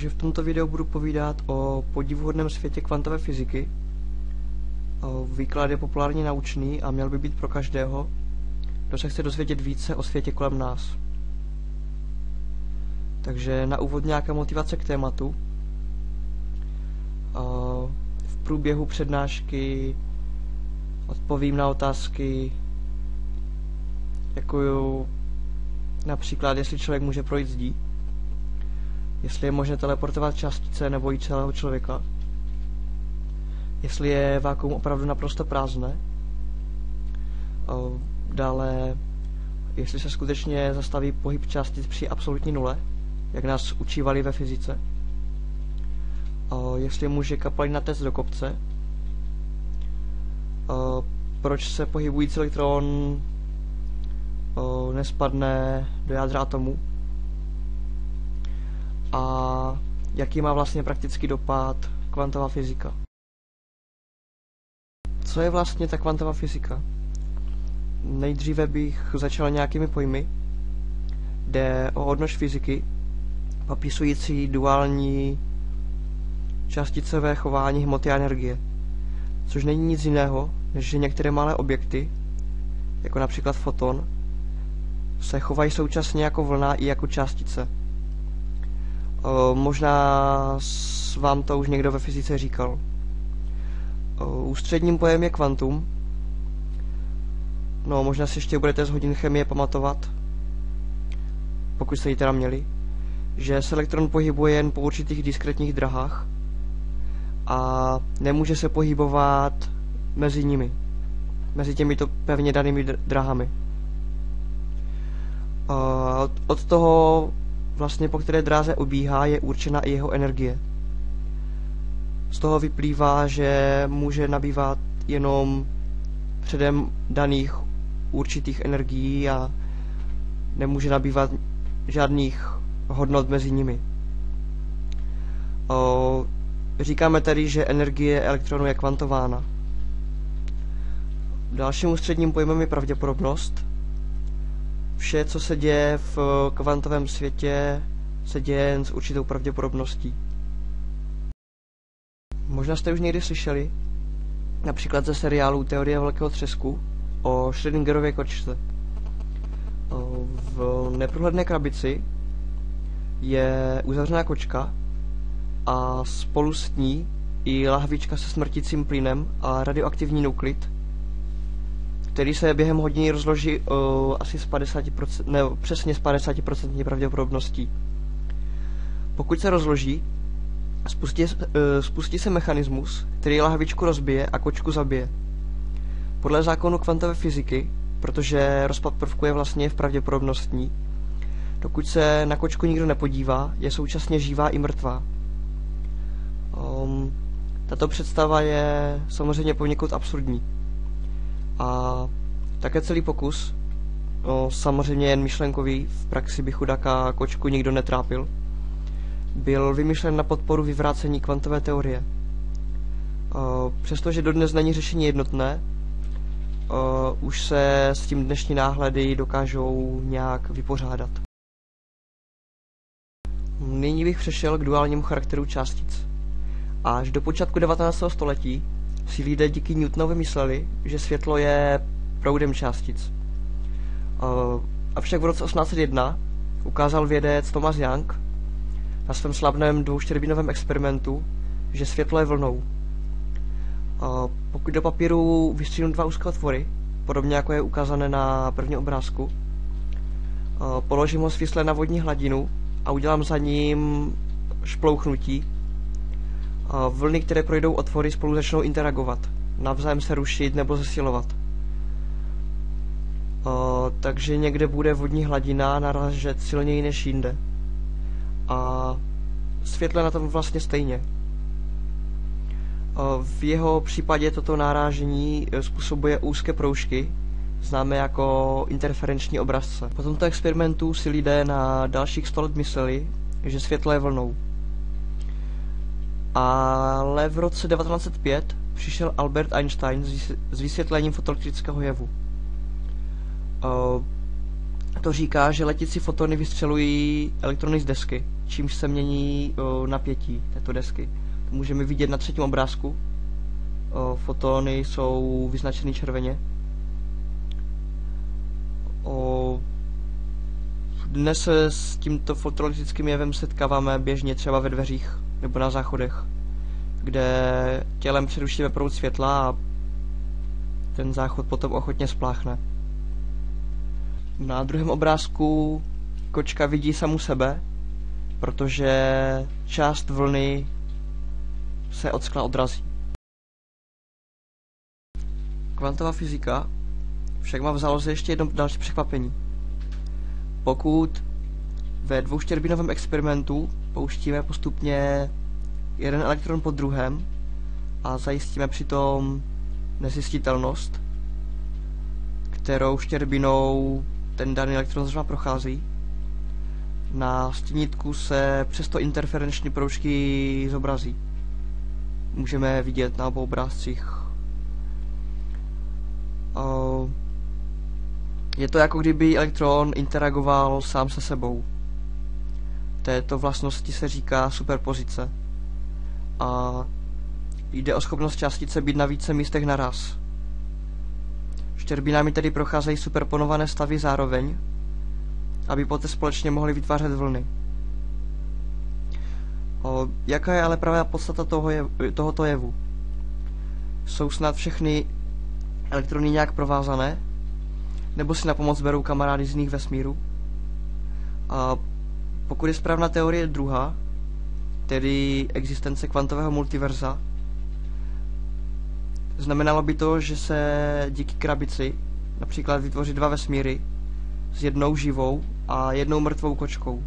Takže v tomto videu budu povídat o podivuhodném světě kvantové fyziky. Výklad je populárně naučný a měl by být pro každého, kdo se chce dozvědět více o světě kolem nás. Takže na úvod nějaká motivace k tématu. V průběhu přednášky odpovím na otázky, jako například, jestli člověk může projít zdí, jestli je možné teleportovat částice nebo i celého člověka, jestli je vákuum opravdu naprosto prázdné, dále, jestli se skutečně zastaví pohyb částic při absolutní nule, jak nás učívali ve fyzice, jestli může kapalina téct do kopce, proč se pohybující elektron nespadne do jádra atomu a jaký má vlastně praktický dopad kvantová fyzika. Co je vlastně ta kvantová fyzika? Nejdříve bych začal nějakými pojmy. Jde o odnož fyziky, popisující duální částicové chování hmoty a energie, což není nic jiného, než že některé malé objekty, jako například foton, se chovají současně jako vlna i jako částice. Možná vám to už někdo ve fyzice říkal. Ústředním pojem je kvantum. No, možná si ještě budete z hodin chemie pamatovat, pokud jste ji teda měli, že se elektron pohybuje jen po určitých diskrétních drahách a nemůže se pohybovat mezi nimi, mezi těmito pevně danými drahami. Od toho, vlastně po které dráze obíhá, je určena i jeho energie. Z toho vyplývá, že může nabývat jenom předem daných určitých energií a nemůže nabývat žádných hodnot mezi nimi. Říkáme tedy, že energie elektronu je kvantována. Dalším ústředním pojmem je pravděpodobnost. Vše, co se děje v kvantovém světě, se děje jen s určitou pravděpodobností. Možná jste už někdy slyšeli, například ze seriálu Teorie velkého třesku, o Schrödingerově kočce. V neprůhledné krabici je uzavřená kočka a spolu s ní i lahvička se smrtícím plynem a radioaktivní nuklid, který se během hodiny rozloží asi z 50%, ne, přesně z 50% pravděpodobností. Pokud se rozloží, spustí se mechanismus, který lahvičku rozbije a kočku zabije. Podle zákonu kvantové fyziky, protože rozpad prvku je vlastně v pravděpodobnostní, dokud se na kočku nikdo nepodívá, je současně živá i mrtvá. Tato představa je samozřejmě poněkud absurdní. A také celý pokus, samozřejmě jen myšlenkový, v praxi by chudáka kočku nikdo netrápil, byl vymyšlen na podporu vyvrácení kvantové teorie. Přestože dodnes není řešení jednotné, už se s tím dnešní náhledy dokážou nějak vypořádat. Nyní bych přešel k duálnímu charakteru částic. Až do počátku 19. století si lidé díky Newtonovi mysleli, že světlo je proudem částic. Avšak v roce 1801 ukázal vědec Thomas Young na svém slavném dvouštěrbinovém experimentu, že světlo je vlnou. Pokud do papíru vystříhnu dva úzké otvory, podobně jako je ukázané na prvním obrázku, položím ho svisle na vodní hladinu a udělám za ním šplouchnutí, vlny, které projdou otvory, spolu začnou interagovat, navzájem se rušit nebo zesilovat. Takže někde bude vodní hladina narážet silněji než jinde. A světle na tom vlastně stejně. V jeho případě toto narážení způsobuje úzké proužky, známé jako interferenční obrazce. Po tomto experimentu si lidé na dalších 100 let mysleli, že světlo je vlnou. Ale v roce 1905 přišel Albert Einstein s vysvětlením fotoelektrického jevu. To říká, že letící fotony vystřelují elektrony z desky, čímž se mění napětí této desky. To můžeme vidět na třetím obrázku. Fotony jsou vyznačeny červeně. Dnes se s tímto fotoelektrickým jevem setkáváme běžně třeba ve dveřích nebo na záchodech, kde tělem přerušíme proud světla a ten záchod potom ochotně spláchne. Na druhém obrázku kočka vidí samu sebe, protože část vlny se od skla odrazí. Kvantová fyzika však má v záloze ještě jedno další překvapení. Pokud ve dvouštěrbinovém experimentu pouštíme postupně jeden elektron po druhém a zajistíme přitom nezjistitelnost, kterou štěrbinou ten daný elektron zrovna prochází, na stínítku se přesto interferenční proužky zobrazí. Můžeme vidět na obou obrázcích. Je to jako kdyby elektron interagoval sám se sebou. Této vlastnosti se říká superpozice. A jde o schopnost částice být na více místech naraz. Štěrbinami tedy procházejí superponované stavy zároveň, aby poté společně mohly vytvářet vlny. Jaká je ale pravá podstata tohoto jevu? Jsou snad všechny elektrony nějak provázané? Nebo si na pomoc berou kamarády z jiných vesmírů? A pokud je správná teorie druhá, tedy existence kvantového multiverza, znamenalo by to, že se díky krabici například vytvoří dva vesmíry s jednou živou a jednou mrtvou kočkou.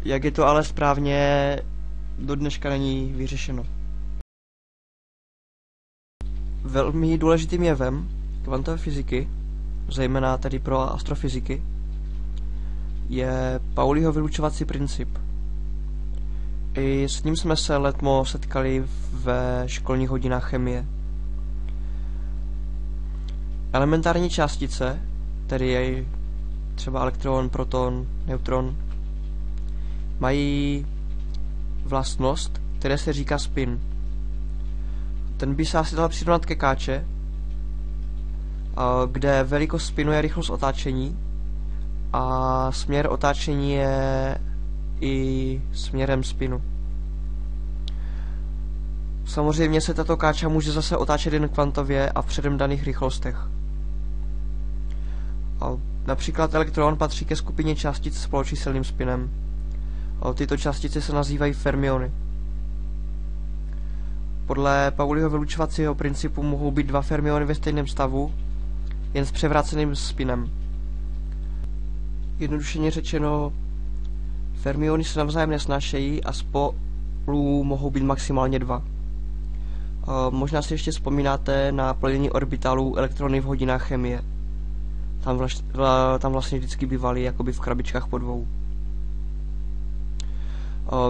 Jak je to ale správně, do dneška není vyřešeno. Velmi důležitým jevem kvantové fyziky, zejména tedy pro astrofyziky, je Pauliho vylučovací princip. I s ním jsme se letmo setkali ve školních hodinách chemie. Elementární částice, tedy je třeba elektron, proton, neutron, mají vlastnost, které se říká spin. Ten by se asi dal přirovnat ke káče, kde velikost spinu je rychlost otáčení a směr otáčení je i směrem spinu. Samozřejmě se tato káča může zase otáčet jen kvantově a v předem daných rychlostech. Například elektron patří ke skupině částic s poločíselným spinem. Tyto částice se nazývají fermiony. Podle Pauliho vylučovacího principu mohou být dva fermiony ve stejném stavu, jen s převráceným spinem. Jednodušeně řečeno, fermiony se navzájem nesnášejí a spolu mohou být maximálně dva. Možná si ještě vzpomínáte na plnění orbitálů elektrony v hodinách chemie. Tam vlastně vždycky bývaly jakoby v krabičkách po dvou.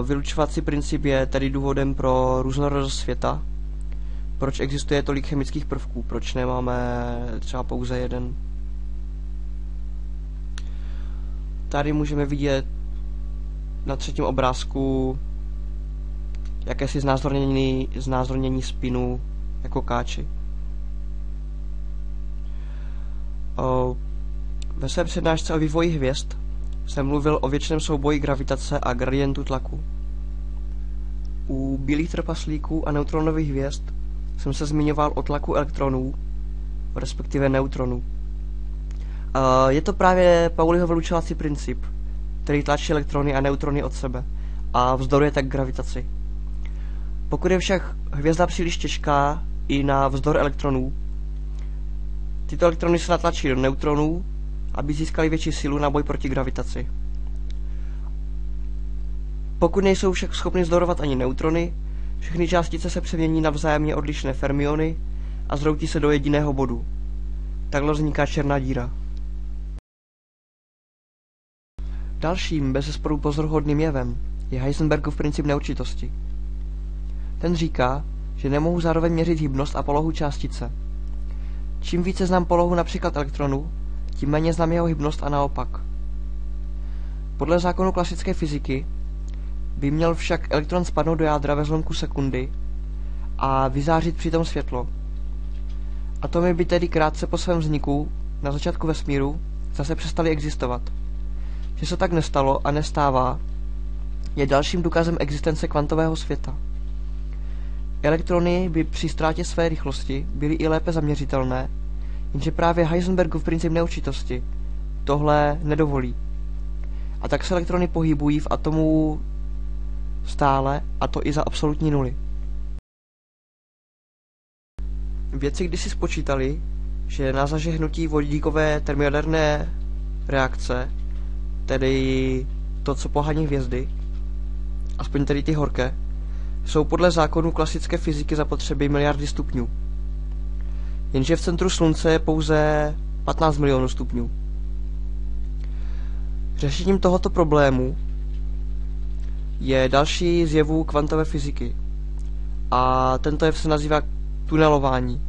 Vylučovací princip je tedy důvodem pro různorodost světa. Proč existuje tolik chemických prvků? Proč nemáme třeba pouze jeden? Tady můžeme vidět na třetím obrázku jakési znázornění spinu jako káči. Ve své přednášce o vývoji hvězd jsem mluvil o věčném souboji gravitace a gradientu tlaku. U bílých trpaslíků a neutronových hvězd jsem se zmiňoval o tlaku elektronů, respektive neutronů. Je to právě Pauliho vylučovací princip, který tlačí elektrony a neutrony od sebe a vzdoruje tak gravitaci. Pokud je však hvězda příliš těžká i na vzdor elektronů, tyto elektrony se natlačí do neutronů, aby získali větší sílu na boj proti gravitaci. Pokud nejsou však schopny vzdorovat ani neutrony, všechny částice se přemění na vzájemně odlišné fermiony a zhroutí se do jediného bodu. Takhle vzniká černá díra. Dalším bezesporu pozoruhodným jevem je Heisenbergův princip neurčitosti. Ten říká, že nemohu zároveň měřit hybnost a polohu částice. Čím více znám polohu například elektronu, tím méně znám jeho hybnost a naopak. Podle zákonu klasické fyziky by měl však elektron spadnout do jádra ve zlomku sekundy a vyzářit přitom světlo. Atomy by tedy krátce po svém vzniku na začátku vesmíru zase přestaly existovat. Že se tak nestalo a nestává, je dalším důkazem existence kvantového světa. Elektrony by při ztrátě své rychlosti byly i lépe zaměřitelné, jenže právě Heisenbergův princip neurčitosti tohle nedovolí. A tak se elektrony pohybují v atomu stále, a to i za absolutní nuly. Vědci kdysi spočítali, že na zažehnutí vodíkové termojaderné reakce, tedy to, co pohání hvězdy, aspoň tedy ty horké, jsou podle zákonů klasické fyziky zapotřebí miliardy stupňů. Jenže v centru Slunce je pouze 15 milionů stupňů. Řešením tohoto problému je další z jevů kvantové fyziky. A tento jev se nazývá tunelování.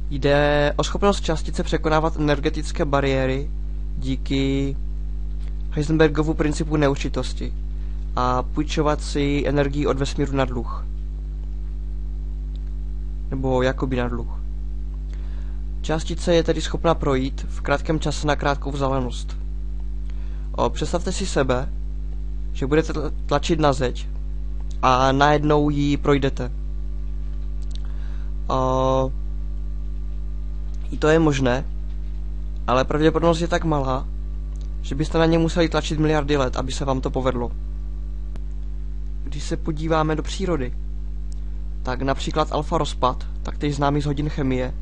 Jde o schopnost částice překonávat energetické bariéry díky Heisenbergovu principu neurčitosti a půjčovat si energii od vesmíru na dluh. Nebo jakoby na dluh. Částice je tedy schopna projít v krátkém čase na krátkou vzdálenost. Představte si sebe, že budete tlačit na zeď a najednou ji projdete. I to je možné, ale pravděpodobnost je tak malá, že byste na ně museli tlačit miliardy let, aby se vám to povedlo. Když se podíváme do přírody, tak například alfa rozpad, taktéž známý z hodin chemie,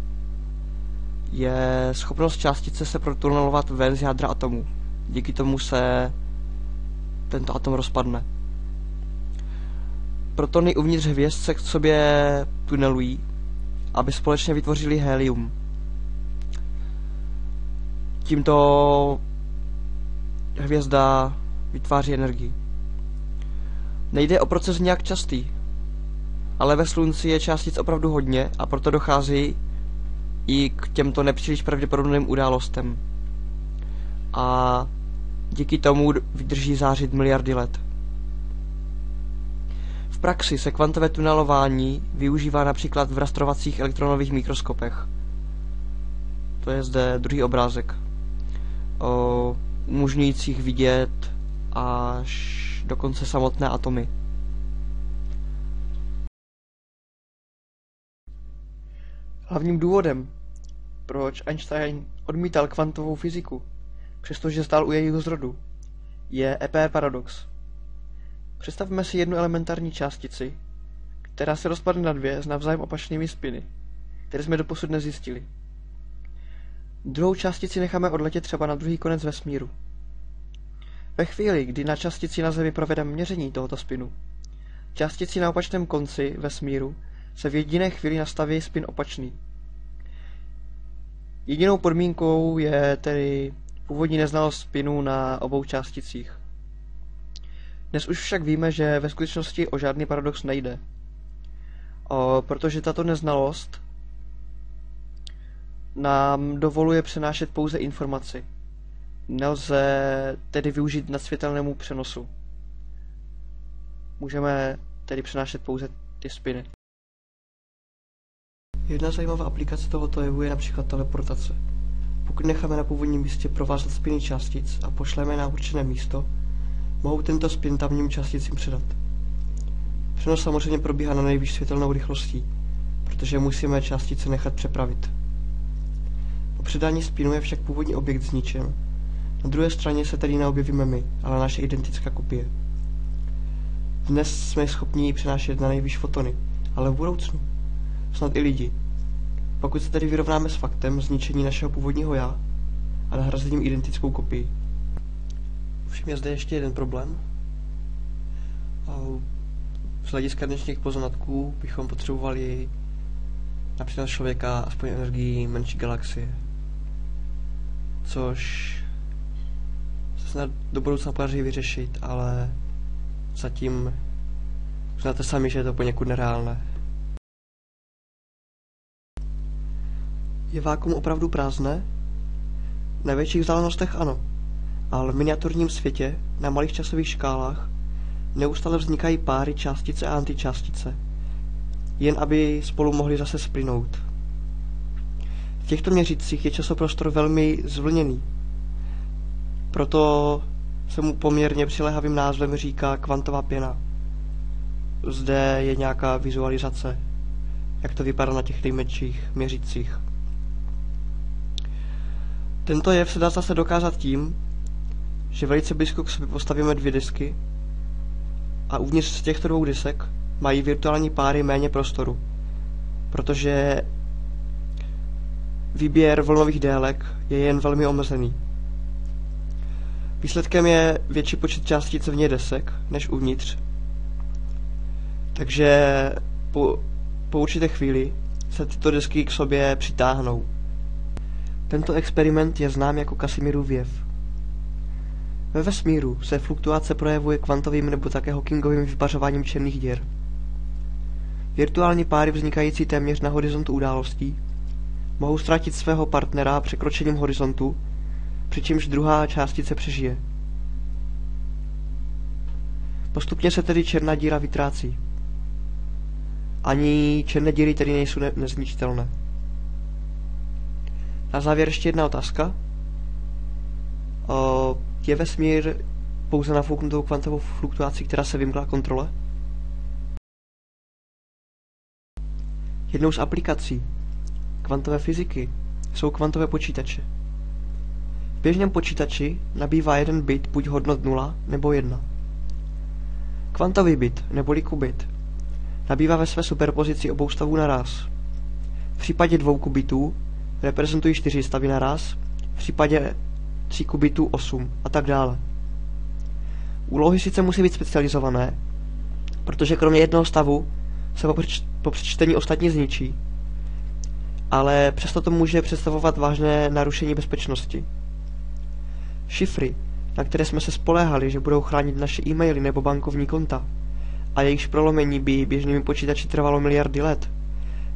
je schopnost částice se protunelovat ven z jádra atomu. Díky tomu se tento atom rozpadne. Protony uvnitř hvězd se k sobě tunelují, aby společně vytvořili helium. Tímto hvězda vytváří energii. Nejde o proces nějak častý, ale ve Slunci je částic opravdu hodně a proto dochází i k těmto nepříliš pravděpodobným událostem. A díky tomu vydrží zářit miliardy let. V praxi se kvantové tunelování využívá například v rastrovacích elektronových mikroskopech. To je zde druhý obrázek. Umožňujících vidět až dokonce samotné atomy. Hlavním důvodem, proč Einstein odmítal kvantovou fyziku, přestože stál u jejího zrodu, je EPR paradox. Představme si jednu elementární částici, která se rozpadne na dvě s navzájem opačnými spiny, které jsme doposud nezjistili. Druhou částici necháme odletět třeba na druhý konec vesmíru. Ve chvíli, kdy na částici na Zemi provedeme měření tohoto spinu, částici na opačném konci vesmíru se v jediné chvíli nastaví spin opačný. Jedinou podmínkou je tedy původní neznalost spinu na obou částicích. Dnes už však víme, že ve skutečnosti o žádný paradox nejde. Protože tato neznalost nám dovoluje přenášet pouze informaci. Nelze tedy využít nadsvětelnému přenosu. Můžeme tedy přenášet pouze ty spiny. Jedna zajímavá aplikace tohoto jevu je například teleportace. Pokud necháme na původním místě provázat spiny částic a pošleme na určené místo, mohou tento spin tamním částicím předat. Přenos samozřejmě probíhá na nejvyšší světelnou rychlostí, protože musíme částice nechat přepravit. Po předání spinu je však původní objekt zničen. Na druhé straně se tedy neobjevíme my, ale naše identická kopie. Dnes jsme schopni přenášet na nejvyšší fotony, ale v budoucnu snad i lidi. Pokud se tedy vyrovnáme s faktem zničení našeho původního já a nahrazením identickou kopii. Ovšem je zde ještě jeden problém. Z hlediska dnešních poznatků bychom potřebovali na přenos člověka aspoň energii menší galaxie. Což se snad do budoucna podaří vyřešit, ale zatím znáte sami, že je to poněkud nereálné. Je vákuum opravdu prázdné? Na větších vzdálenostech ano, ale v miniaturním světě, na malých časových škálách, neustále vznikají páry částice a antičástice, jen aby spolu mohli zase splynout. V těchto měřících je časoprostor velmi zvlněný, proto se mu poměrně přiléhavým názvem říká kvantová pěna. Zde je nějaká vizualizace, jak to vypadá na těch nejmenších měřících. Tento jev se dá zase dokázat tím, že velice blízko k sobě postavíme dvě disky a uvnitř z těchto dvou disek mají virtuální páry méně prostoru, protože výběr vlnových délek je jen velmi omezený. Výsledkem je větší počet částic vně desek než uvnitř, takže po určité chvíli se tyto desky k sobě přitáhnou. Tento experiment je znám jako Casimirův jev. Ve vesmíru se fluktuace projevuje kvantovým nebo také Hawkingovým vypařováním černých děr. Virtuální páry vznikající téměř na horizontu událostí mohou ztratit svého partnera překročením horizontu, přičemž druhá částice přežije. Postupně se tedy černá díra vytrácí. Ani černé díry tedy nejsou nezničitelné. Na závěr ještě jedna otázka. Je vesmír pouze nafouknutou kvantovou fluktuací, která se vymkla kontrole? Jednou z aplikací kvantové fyziky jsou kvantové počítače. V běžném počítači nabývá jeden bit buď hodnot 0 nebo 1. Kvantový bit neboli qubit nabývá ve své superpozici obou stavů naraz. V případě 2 qubitů reprezentují 4 stavy naraz, v případě 3 qubitů 8 a tak dále. Úlohy sice musí být specializované, protože kromě jednoho stavu se po přečtení ostatní zničí, ale přesto to může představovat vážné narušení bezpečnosti. Šifry, na které jsme se spoléhali, že budou chránit naše e-maily nebo bankovní konta, a jejichž prolomení by běžnými počítači trvalo miliardy let,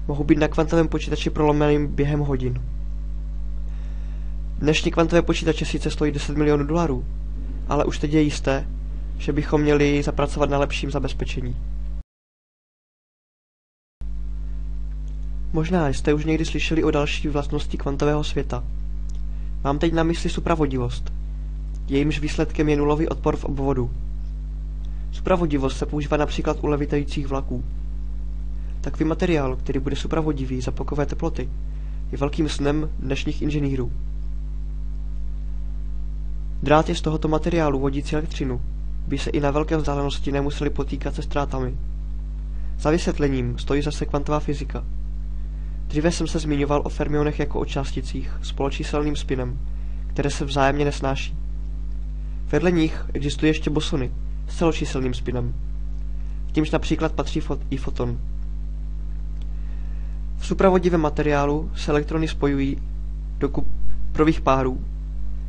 mohou být na kvantovém počítači prolomeným během hodin. Dnešní kvantové počítače sice stojí $10 milionů, ale už teď je jisté, že bychom měli zapracovat na lepším zabezpečení. Možná jste už někdy slyšeli o další vlastnosti kvantového světa. Mám teď na mysli supravodivost. Jejímž výsledkem je nulový odpor v obvodu. Supravodivost se používá například u levitajících vlaků. Takový materiál, který bude supravodivý za pokové teploty, je velkým snem dnešních inženýrů. Dráty z tohoto materiálu vodící elektřinu by se i na velké vzdálenosti nemuseli potýkat se ztrátami. Za vysvětlením stojí zase kvantová fyzika. Dříve jsem se zmiňoval o fermionech jako o částicích s poločíselným spinem, které se vzájemně nesnáší. Vedle nich existují ještě bosony s celočíselným spinem. K tímž například patří i foton. V supravodivém materiálu se elektrony spojují do kuprových párů,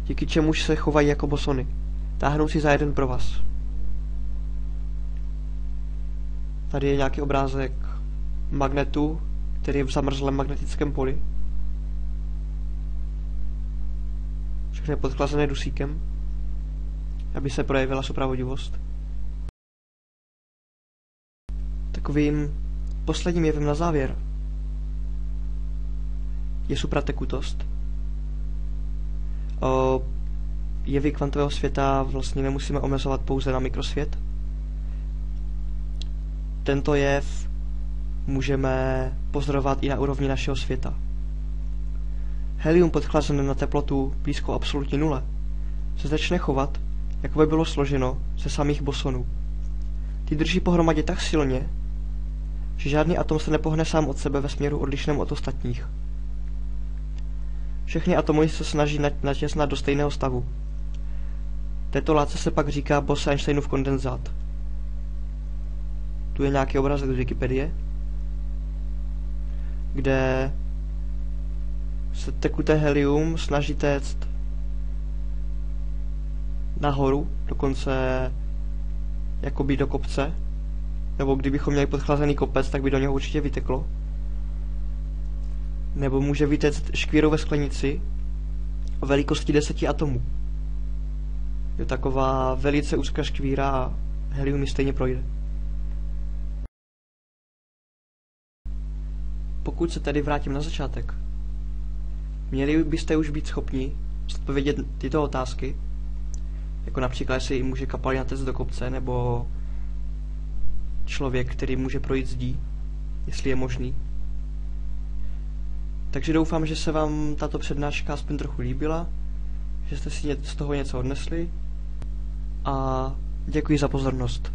díky čemuž se chovají jako bosony. Táhnou si za jeden provaz. Tady je nějaký obrázek magnetu, který je v zamrzlém magnetickém poli. Všechno je podchlazené dusíkem, aby se projevila supravodivost. Takovým posledním jevem na závěr je supratekutost. Jevy kvantového světa vlastně nemusíme omezovat pouze na mikrosvět. Tento jev můžeme pozorovat i na úrovni našeho světa. Helium podchlazené na teplotu blízko absolutní nule se začne chovat, jako by bylo složeno ze samých bosonů. Ty drží pohromadě tak silně, že žádný atom se nepohne sám od sebe ve směru odlišném od ostatních. Všechny atomy se snaží natěsnat do stejného stavu. Této látce se pak říká Bose-Einsteinův kondenzát. Tu je nějaký obrázek z Wikipedie, kde se tekuté helium snaží téct nahoru, dokonce jakoby do kopce, nebo kdybychom měli podchlazený kopec, tak by do něho určitě vyteklo. Nebo může vytéct škvíru ve sklenici o velikosti 10 atomů. je taková velice úzká škvíra a helium mi stejně projde. Pokud se tedy vrátím na začátek, měli byste už být schopni odpovědět tyto otázky, jako například, jestli může kapalina téct do kopce, nebo člověk, který může projít zdí, jestli je možný. Takže doufám, že se vám tato přednáška aspoň trochu líbila, že jste si z toho něco odnesli a děkuji za pozornost.